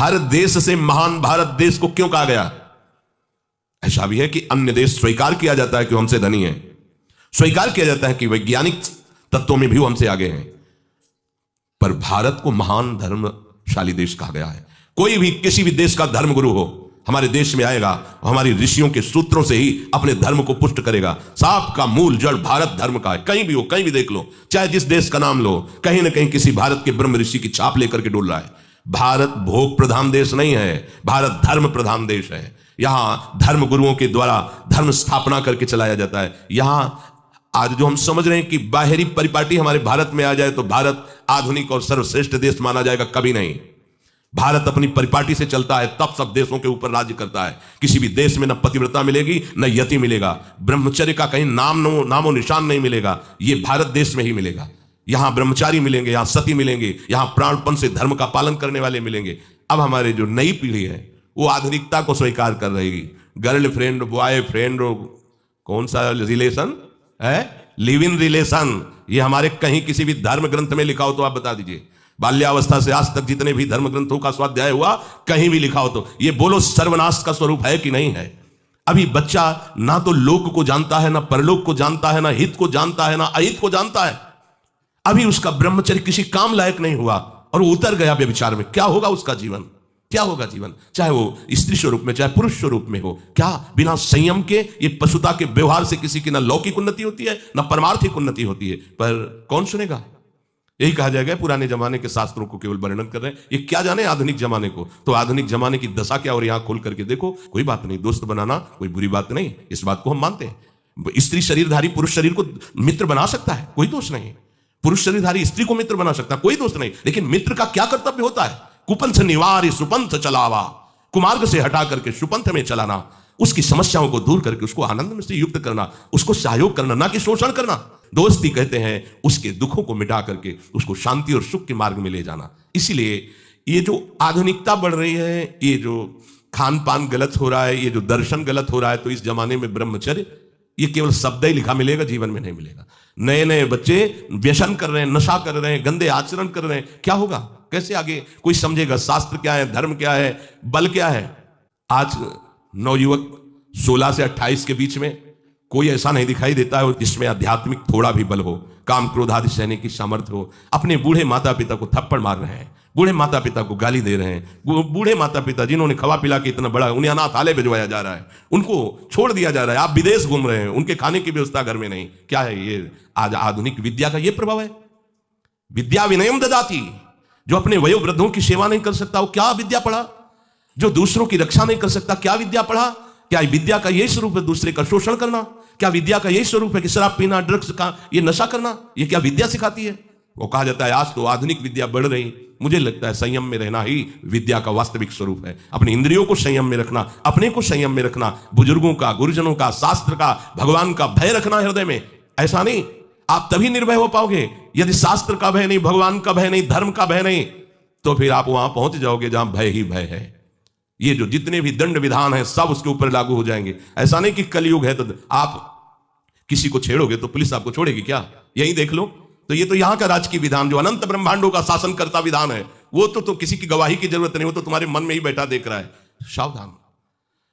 हर देश से महान भारत देश को क्यों कहा गया? ऐसा भी है कि अन्य देश स्वीकार किया जाता है कि हमसे धनी है, स्वीकार किया जाता है कि वैज्ञानिक तत्वों में भी वो हमसे आगे हैं, पर भारत को महान धर्मशाली देश कहा गया है। कोई भी किसी भी देश का धर्मगुरु हो हमारे देश में आएगा, हमारी ऋषियों के सूत्रों से ही अपने धर्म को पुष्ट करेगा। सांप का मूल जड़ भारत धर्म का है। कहीं भी हो, कहीं भी देख लो, चाहे जिस देश का नाम लो, कहीं ना कहीं किसी भारत के ब्रह्म ऋषि की छाप लेकर के डोल रहा है। भारत भोग प्रधान देश नहीं है, भारत धर्म प्रधान देश है। यहां धर्म गुरुओं के द्वारा धर्म स्थापना करके चलाया जाता है। यहां आज जो हम समझ रहे हैं कि बाहरी परिपाटी हमारे भारत में आ जाए तो भारत आधुनिक और सर्वश्रेष्ठ देश माना जाएगा, कभी नहीं। भारत अपनी परिपाटी से चलता है, तब सब देशों के ऊपर राज्य करता है। किसी भी देश में न पतिव्रता मिलेगी न यति मिलेगा, ब्रह्मचर्य का कहीं नामो निशान नहीं मिलेगा। ये भारत देश में ही मिलेगा। यहां ब्रह्मचारी मिलेंगे, यहां सती मिलेंगे, यहां प्राणपण से धर्म का पालन करने वाले मिलेंगे। अब हमारे जो नई पीढ़ी है वो आधुनिकता को स्वीकार कर रहेगी। गर्लफ्रेंड, बॉयफ्रेंड, कौन सा रिलेशन है, लिव इन रिलेशन, ये हमारे कहीं किसी भी धर्म ग्रंथ में लिखा हो तो आप बता दीजिए। बाल्यावस्था से आज तक जितने भी धर्म ग्रंथों का स्वाध्याय हुआ कहीं भी लिखा हो तो ये बोलो सर्वनाश का स्वरूप है कि नहीं है? अभी बच्चा ना तो लोक को जानता है, ना परलोक को जानता है, ना हित को जानता है, ना अहित को जानता है। अभी उसका ब्रह्मचर्य किसी काम लायक नहीं हुआ और वो उतर गया व्यभिचार में। क्या होगा उसका जीवन? क्या होगा जीवन? चाहे वो स्त्री स्वरूप में चाहे पुरुष स्वरूप में हो, क्या बिना संयम के ये पशुता के व्यवहार से किसी की ना लौकिक उन्नति होती है ना परमार्थिक उन्नति होती है? पर कौन सुनेगा? यही कहा जाएगा पुराने जमाने के शास्त्रों को केवल वर्णन कर रहे हैं, ये क्या जाने आधुनिक जमाने को। तो आधुनिक जमाने की दशा क्या, और यहां खोल करके देखो। कोई बात नहीं, दोस्त बनाना कोई बुरी बात नहीं, इस बात को हम मानते हैं। स्त्री शरीरधारी पुरुष शरीर को मित्र बना सकता है, कोई दोष नहीं। पुरुष शरीरधारी स्त्री को मित्र बना सकता है, कोई दोष नहीं। लेकिन मित्र का क्या कर्तव्य होता है? कुपंथ निवार सुपंथ चलावा, कुमार्ग से हटा करके सुपंथ में चलाना, उसकी समस्याओं को दूर करके उसको आनंद में से युक्त करना, उसको सहयोग करना, ना कि शोषण करना। दोस्ती कहते हैं उसके दुखों को मिटा करके उसको शांति और सुख के मार्ग में ले जाना। इसीलिए ये जो आधुनिकता बढ़ रही है, ये जो खान पान गलत हो रहा है, ये जो दर्शन गलत हो रहा है, तो इस जमाने में ब्रह्मचर्य ये केवल शब्द ही लिखा मिलेगा, जीवन में नहीं मिलेगा। नए नए बच्चे व्यसन कर रहे हैं, नशा कर रहे हैं, गंदे आचरण कर रहे हैं, क्या होगा? कैसे आगे कोई समझेगा? शास्त्र क्या है, धर्म क्या है, बल क्या है? आज नवयुवक 16 से 28 के बीच में कोई ऐसा नहीं दिखाई देता है जिसमें आध्यात्मिक थोड़ा भी बल हो, काम क्रोध आदि सहने की सामर्थ्य हो। अपने बूढ़े माता पिता को थप्पड़ मार रहे हैं, बूढ़े माता पिता को गाली दे रहे हैं। बूढ़े माता पिता जिन्होंने खवा पिला के इतना बड़ा, उन्हें अनाथालय भिजवाया जा रहा है, उनको छोड़ दिया जा रहा है। आप विदेश घूम रहे हैं, उनके खाने की व्यवस्था घर में नहीं। क्या है ये? आज आधुनिक विद्या का ये प्रभाव है। विद्या विनयम ददाति, जो अपने वयोवृद्धों की सेवा नहीं कर सकता वो क्या विद्या पढ़ा? जो दूसरों की रक्षा नहीं कर सकता क्या विद्या पढ़ा? क्या विद्या का यही स्वरूप है दूसरे का शोषण करना? क्या विद्या का यही स्वरूप है कि शराब पीना, ड्रग्स का ये नशा करना? ये क्या विद्या सिखाती है? वो कहा जाता है आज तो आधुनिक विद्या बढ़ रही। मुझे लगता है संयम में रहना ही विद्या का वास्तविक स्वरूप है। अपनी इंद्रियों को संयम में रखना, अपने को संयम में रखना, बुजुर्गों का, गुरुजनों का, शास्त्र का, भगवान का भय रखना हृदय में। ऐसा नहीं, आप तभी निर्भय हो पाओगे यदि शास्त्र का भय नहीं, भगवान का भय नहीं, धर्म का भय नहीं, तो फिर आप वहां पहुंच जाओगे जहां भय ही भय है। ये जो जितने भी दंड विधान है सब उसके ऊपर लागू हो जाएंगे। ऐसा नहीं कि कलयुग है तो आप किसी को छेड़ोगे तो पुलिस आपको छोड़ेगी क्या? यही देख लो। तो ये तो यहां का राजकीय विधान जो अनंत ब्रह्मांडों का शासन करता विधान है, वो तो किसी की गवाही की जरूरत नहीं, वो तो तुम्हारे मन में ही बैठा देख रहा है। सावधान।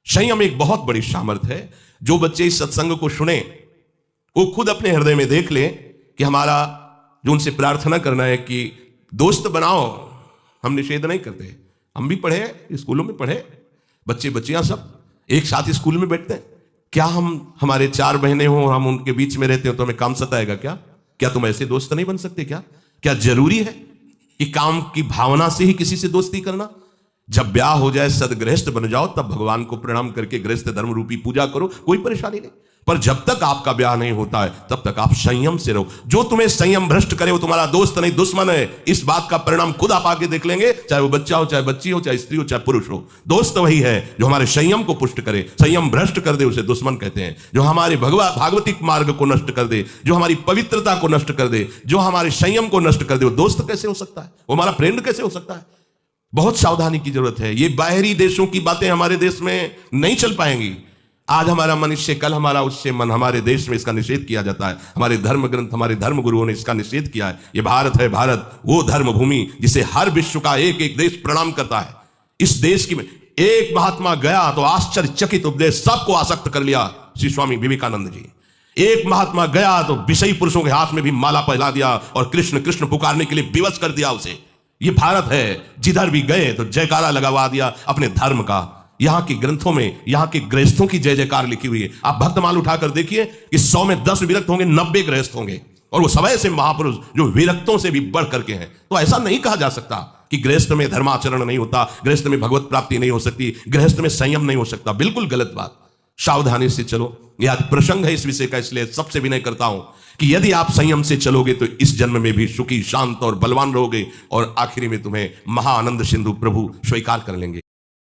संयम एक बहुत बड़ी सामर्थ्य है। जो बच्चे इस सत्संग को सुने वो खुद अपने हृदय में देख ले कि हमारा जो उनसे प्रार्थना करना है कि दोस्त बनाओ। हम निषेध नहीं करते, हम भी पढ़े, स्कूलों में पढ़े, बच्चे बच्चियां सब एक साथ स्कूल में बैठते हैं। क्या हमारे 4 बहनें हो, हम उनके बीच में रहते हो तो हमें काम सताएगा क्या? क्या तुम ऐसे दोस्त नहीं बन सकते क्या? क्या जरूरी है कि काम की भावना से ही किसी से दोस्ती करना? जब ब्याह हो जाए, सदगृहस्थ बन जाओ, तब भगवान को प्रणाम करके गृहस्थ धर्म रूपी पूजा करो, कोई परेशानी नहीं। पर जब तक आपका ब्याह नहीं होता है तब तक आप संयम से रहो। जो तुम्हें संयम भ्रष्ट करे वो तुम्हारा दोस्त नहीं दुश्मन है। इस बात का परिणाम खुद आप आगे देख लेंगे, चाहे वो बच्चा हो, चाहे बच्ची हो, चाहे स्त्री हो, चाहे पुरुष हो। दोस्त वही है जो हमारे संयम को पुष्ट करे। संयम भ्रष्ट कर दे उसे दुश्मन कहते हैं। जो हमारे भागवतिक मार्ग को नष्ट कर दे, जो हमारी पवित्रता को नष्ट कर दे, जो हमारे संयम को नष्ट कर दे, वो दोस्त कैसे हो सकता है? वो हमारा फ्रेंड कैसे हो सकता है? बहुत सावधानी की जरूरत है। ये बाहरी देशों की बातें हमारे देश में नहीं चल पाएंगी। आज हमारा मन इससे, कल हमारा उससे मन। हमारे देश में इसका निषेध किया जाता है। हमारे धर्म ग्रंथ, हमारे धर्म गुरुओं ने इसका निषेध किया है। ये भारत है, भारत वो धर्म भूमि जिसे हर विश्व का एक एक देश प्रणाम करता है। इस देश की एक महात्मा गया तो आश्चर्यचकित उपदेश सबको आसक्त कर लिया, श्री स्वामी विवेकानंद जी। एक महात्मा गया तो विषयी पुरुषों के हाथ में भी माला पहना दिया और कृष्ण कृष्ण पुकारने के लिए विवश कर दिया उसे। ये भारत है, जिधर भी गए तो जयकारा लगवा दिया अपने धर्म का। यहां के ग्रंथों में यहां के गृहस्थों की जय जयकार लिखी हुई है। आप भक्तमाल उठाकर देखिए कि 100 में 10 विरक्त होंगे, 90 गृहस्थ होंगे, और वो सब ऐसे महापुरुष जो विरक्तों से भी बढ़ करके हैं। तो ऐसा नहीं कहा जा सकता कि गृहस्थ में धर्माचरण नहीं होता, गृहस्थ में भगवत प्राप्ति नहीं हो सकती, गृहस्थ में संयम नहीं हो सकता। बिल्कुल गलत बात। सावधानी से चलो। यह आज प्रसंग है इस विषय का, इसलिए सबसे विनय करता हूं कि यदि आप संयम से चलोगे तो इस जन्म में भी सुखी, शांत और बलवान रहोगे, और आखिरी में तुम्हें महाआनंद सिंधु प्रभु स्वीकार कर लेंगे।